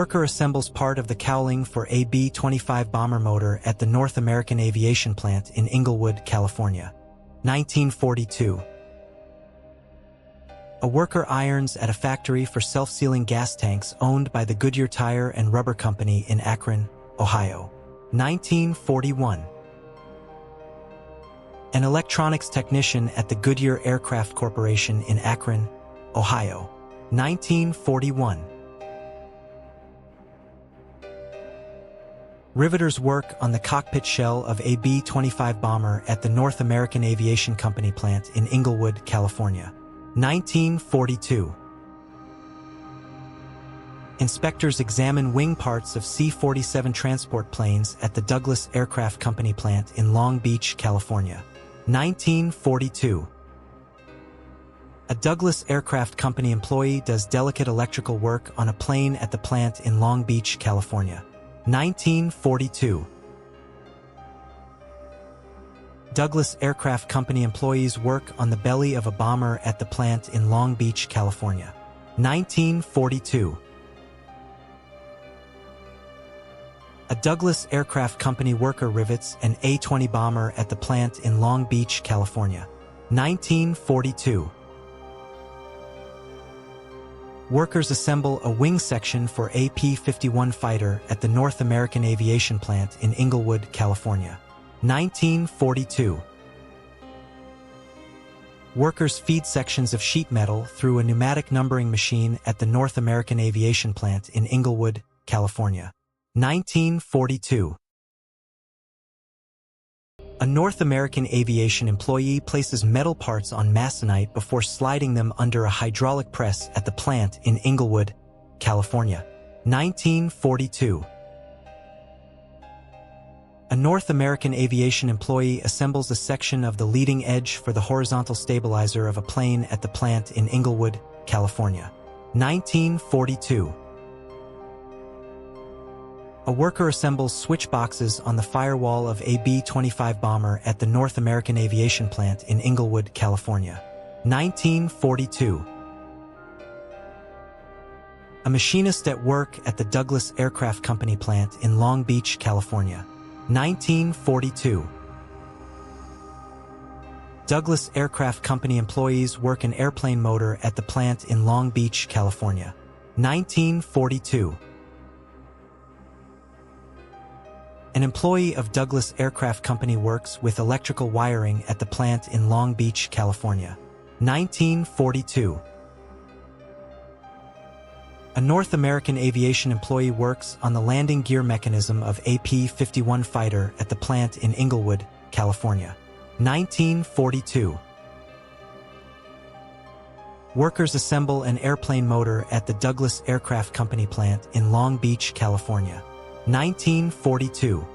worker assembles part of the cowling for a B-25 bomber motor at the North American Aviation Plant in Inglewood, California. 1942. A worker irons at a factory for self-sealing gas tanks owned by the Goodyear Tire and Rubber Company in Akron, Ohio. 1941. An electronics technician at the Goodyear Aircraft Corporation in Akron, Ohio. 1941. Riveters work on the cockpit shell of a B-25 bomber at the North American Aviation Company plant in Inglewood, California. 1942. Inspectors examine wing parts of C-47 transport planes at the Douglas Aircraft Company plant in Long Beach, California. 1942. A Douglas Aircraft Company employee does delicate electrical work on a plane at the plant in Long Beach, California. 1942. Douglas Aircraft Company employees work on the belly of a bomber at the plant in Long Beach, California. 1942. A Douglas Aircraft Company worker rivets an A-20 bomber at the plant in Long Beach, California. 1942. Workers assemble a wing section for a P-51 fighter at the North American Aviation Plant in Inglewood, California. 1942. Workers feed sections of sheet metal through a pneumatic numbering machine at the North American Aviation Plant in Inglewood, California. 1942. A North American aviation employee places metal parts on masonite before sliding them under a hydraulic press at the plant in Inglewood, California. 1942. A North American aviation employee assembles a section of the leading edge for the horizontal stabilizer of a plane at the plant in Inglewood, California. 1942. A worker assembles switch boxes on the firewall of a B-25 bomber at the North American Aviation Plant in Inglewood, California. 1942. A machinist at work at the Douglas Aircraft Company plant in Long Beach, California. 1942. Douglas Aircraft Company employees work an airplane motor at the plant in Long Beach, California. 1942. An employee of Douglas Aircraft Company works with electrical wiring at the plant in Long Beach, California. 1942. A North American aviation employee works on the landing gear mechanism of a P-51 fighter at the plant in Inglewood, California. 1942. Workers assemble an airplane motor at the Douglas Aircraft Company plant in Long Beach, California. 1942.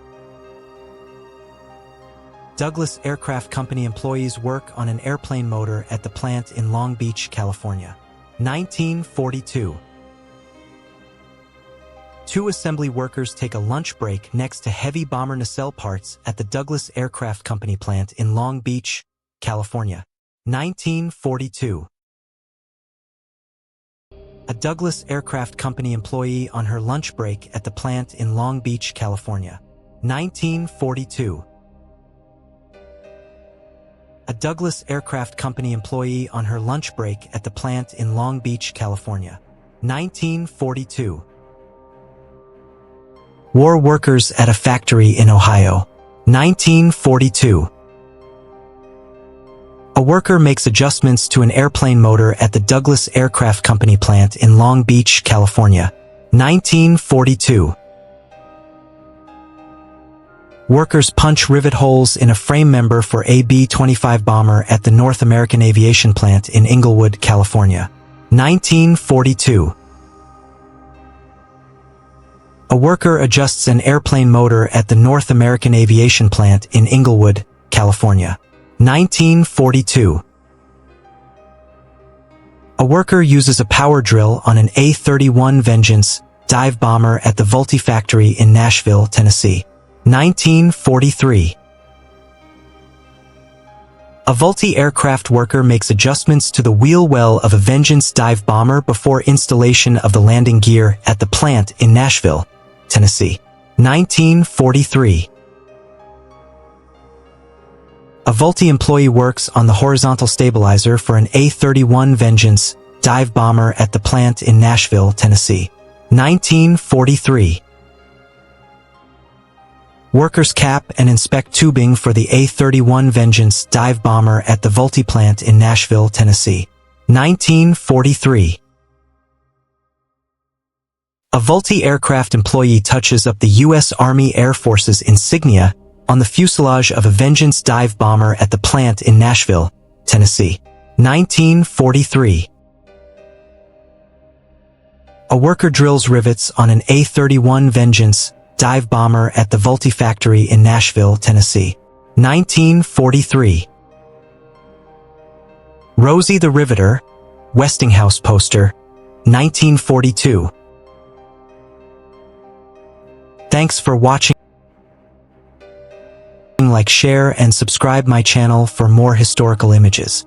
Douglas Aircraft Company employees work on an airplane motor at the plant in Long Beach, California. 1942. Two assembly workers take a lunch break next to heavy bomber nacelle parts at the Douglas Aircraft Company plant in Long Beach, California. 1942. A Douglas Aircraft Company employee on her lunch break at the plant in Long Beach, California. 1942. A Douglas Aircraft Company employee on her lunch break at the plant in Long Beach, California. 1942. War workers at a factory in Ohio. 1942. A worker makes adjustments to an airplane motor at the Douglas Aircraft Company plant in Long Beach, California. 1942. Workers punch rivet holes in a frame member for a B-25 bomber at the North American Aviation Plant in Inglewood, California. 1942. A worker adjusts an airplane motor at the North American Aviation Plant in Inglewood, California. 1942. A worker uses a power drill on an A-31 Vengeance dive bomber at the Vultee factory in Nashville, Tennessee. 1943. A Vultee aircraft worker makes adjustments to the wheel well of a Vengeance dive bomber before installation of the landing gear at the plant in Nashville, Tennessee. 1943. A Vultee employee works on the horizontal stabilizer for an A-31 Vengeance dive bomber at the plant in Nashville, Tennessee. 1943. Workers cap and inspect tubing for the A-31 Vengeance dive bomber at the Vultee plant in Nashville, Tennessee. 1943. A Vultee aircraft employee touches up the U.S. Army Air Force's insignia on the fuselage of a Vengeance dive bomber at the plant in Nashville, Tennessee. 1943. A worker drills rivets on an A-31 Vengeance dive bomber at the Vultee factory in Nashville, Tennessee. 1943. Rosie the Riveter, Westinghouse poster, 1942. Thanks for watching. Like, share, and subscribe my channel for more historical images.